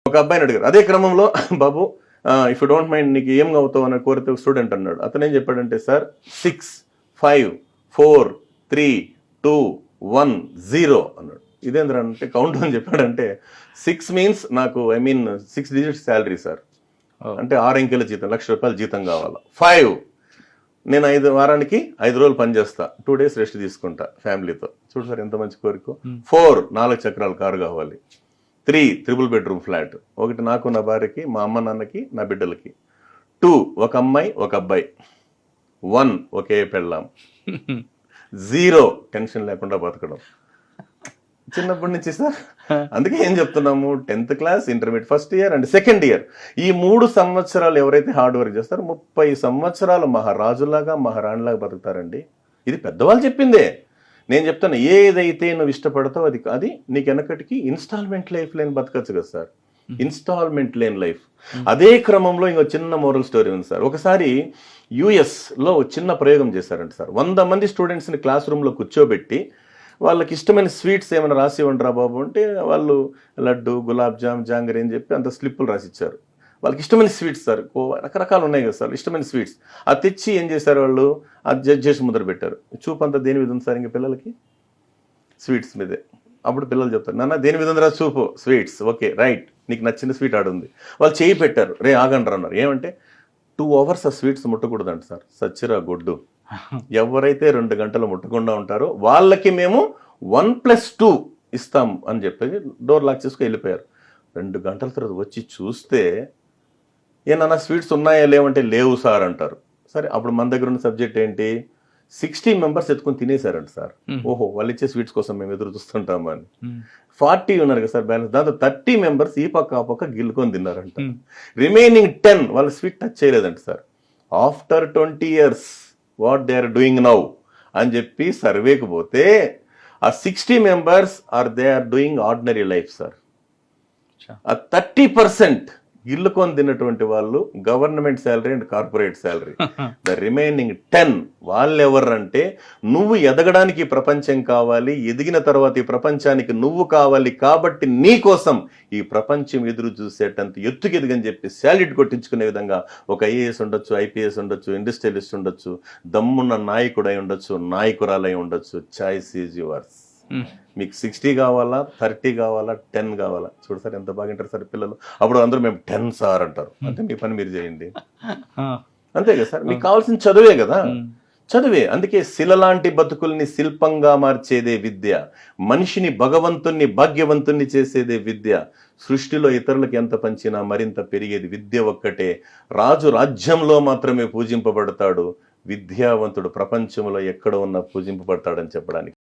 ఒక అబ్బాయిని అడిగారు. అదే క్రమంలో బాబు ఇఫ్ యూ డోంట్ మైండ్ నీకు ఏం అవుతావు అని కోరితే స్టూడెంట్ అన్నాడు. అతను ఏం చెప్పాడంటే, సార్ 6, 5, 4, 3, 2, 1, 0 అన్నాడు. ఇదేంద్ర అంటే కౌంట్ అని చెప్పాడంటే 6 మీన్స్ నాకు 6 డిజిట్స్ శాలరీ సార్, అంటే 6 అంకెల జీతం, ₹1,00,000 జీతం కావాలా. 5 నేను 5 రోజులు పని చేస్తా, 2 days రెస్ట్ తీసుకుంటా ఫ్యామిలీతో. చూడు సార్ ఎంత మంచి కోరిక. 4 4 చక్రాల కారు కావాలి. 3 3 bedroom ఫ్లాట్, ఒకటి నాకు నా భార్యకి, మా అమ్మ నాన్నకి, నా బిడ్డలకి. 2 ఒక అమ్మాయి ఒక అబ్బాయి. 1 ఒకే పెళ్ళాం. 0 టెన్షన్ లేకుండా బతకడం. చిన్నప్పటి నుంచి సార్, అందుకే ఏం చెప్తున్నాము, 10th class, intermediate first year and second year, ఈ 3 సంవత్సరాలు ఎవరైతే హార్డ్ వర్క్ చేస్తారో 30 సంవత్సరాలు మహారాజులాగా మహారాణిలాగా బతుకుతారండి. ఇది పెద్దవాళ్ళు చెప్పిందే. నేను చెప్తాను, ఏదైతే నువ్వు ఇష్టపడతావు అది నీకు వెనకటికి ఇన్స్టాల్మెంట్ లైఫ్ లేని బతకచ్చు కదా సార్, ఇన్స్టాల్మెంట్ లేని లైఫ్. అదే క్రమంలో ఇంకో చిన్న మోరల్ స్టోరీ ఉంది సార్. ఒకసారి యుఎస్లో చిన్న ప్రయోగం చేశారంట సార్. 100 మంది స్టూడెంట్స్ని క్లాస్ రూమ్లో కూర్చోబెట్టి వాళ్ళకి ఇష్టమైన స్వీట్స్ ఏమైనా రాసి ఇవ్వండిరా బాబు అంటే వాళ్ళు లడ్డు, గులాబ్ జామ్, జాంగరీ అని చెప్పి అంత స్లిప్పులు రాసిచ్చారు. వాళ్ళకి ఇష్టమైన స్వీట్స్ సార్, రకరకాలు ఉన్నాయి కదా సార్ ఇష్టమైన స్వీట్స్. అది తెచ్చి ఏం చేశారు వాళ్ళు, అది జడ్జ్ చేసి ముద్ర పెట్టారు. చూపు అంతా దేని మీద ఉంది సార్ ఇంకా పిల్లలకి? స్వీట్స్ మీదే. అప్పుడు పిల్లలు చెప్తారు, నాన్న దేని మీద ఉందిరా చూపు? స్వీట్స్. ఓకే రైట్, నీకు నచ్చిన స్వీట్ ఆడుంది. వాళ్ళు చేయి పెట్టారు, రే ఆగండ్రా అన్నారు. ఏమంటే 2 hours ఆ స్వీట్స్ ముట్టకూడదంట సార్. సచ్చిరా గొడ్డు, ఎవరైతే 2 గంటలు ముట్టకుండా ఉంటారో వాళ్ళకి మేము 1+2 ఇస్తాం అని చెప్పి డోర్ లాక్ చేసుకుని వెళ్ళిపోయారు. 2 గంటల తర్వాత వచ్చి చూస్తే, ఏమన్నా స్వీట్స్ ఉన్నాయా లేవంటే లేవు సార్ అంటారు. సరే, అప్పుడు మన దగ్గర ఉన్న సబ్జెక్ట్ ఏంటి, 60 members ఎత్తుకొని తినేశారంట సార్. ఓహో, వాళ్ళు ఇచ్చే స్వీట్స్ కోసం మేము ఎదురు చూస్తుంటాము అని. 40 ఉన్నారు కదా సార్ బ్యాలెన్స్, దాంతో 30 members ఈ పక్క ఆ పక్క గిల్లుకొని తిన్నారంట. రిమైనింగ్ 10 వాళ్ళు స్వీట్ టచ్ చేయలేదంట sir. After 20 years what they are doing now అని చెప్పి సర్వేకి పోతే ఆ 60 members they are doing ordinary life sir. ఆ 30% గిల్లుకొని తిన్నటువంటి వాళ్ళు government salary and corporate salary. The remaining 10 వాళ్ళు ఎవరంటే, నువ్వు ఎదగడానికి ప్రపంచం కావాలి, ఎదిగిన తర్వాత ఈ ప్రపంచానికి నువ్వు కావాలి, కాబట్టి నీ కోసం ఈ ప్రపంచం ఎదురు చూసేటంత ఎత్తుకు ఎదిగని చెప్పి శాలరీ కొట్టించుకునే విధంగా ఒక ఐఏఎస్ ఉండొచ్చు, ఐపీఎస్ ఉండొచ్చు, ఇండస్ట్రియలిస్ట్ ఉండొచ్చు, దమ్మున్న నాయకుడై ఉండొచ్చు, నాయకురాలై ఉండొచ్చు. Choice is yours. మీకు 60 కావాలా, 30 కావాలా, 10 కావాలా? చూడు సార్ ఎంత బాగా వింటారు సార్ పిల్లలు. అప్పుడు అందరూ మేము 10 సార్ అంటారు. అంటే మీ పని మీరు చేయండి, అంతే కదా సార్. మీకు కావాల్సిన చదువే కదా, చదువే. అందుకే శిలలాంటి బతుకుల్ని శిల్పంగా మార్చేదే విద్య, మనిషిని భగవంతుణ్ణి భాగ్యవంతుణ్ణి చేసేదే విద్య. సృష్టిలో ఇతరులకు ఎంత పంచినా మరింత పెరిగేది విద్య ఒక్కటే. రాజు రాజ్యంలో మాత్రమే పూజింపబడతాడు, విద్యావంతుడు ప్రపంచంలో ఎక్కడ ఉన్నా పూజింపబడతాడని చెప్పడానికి.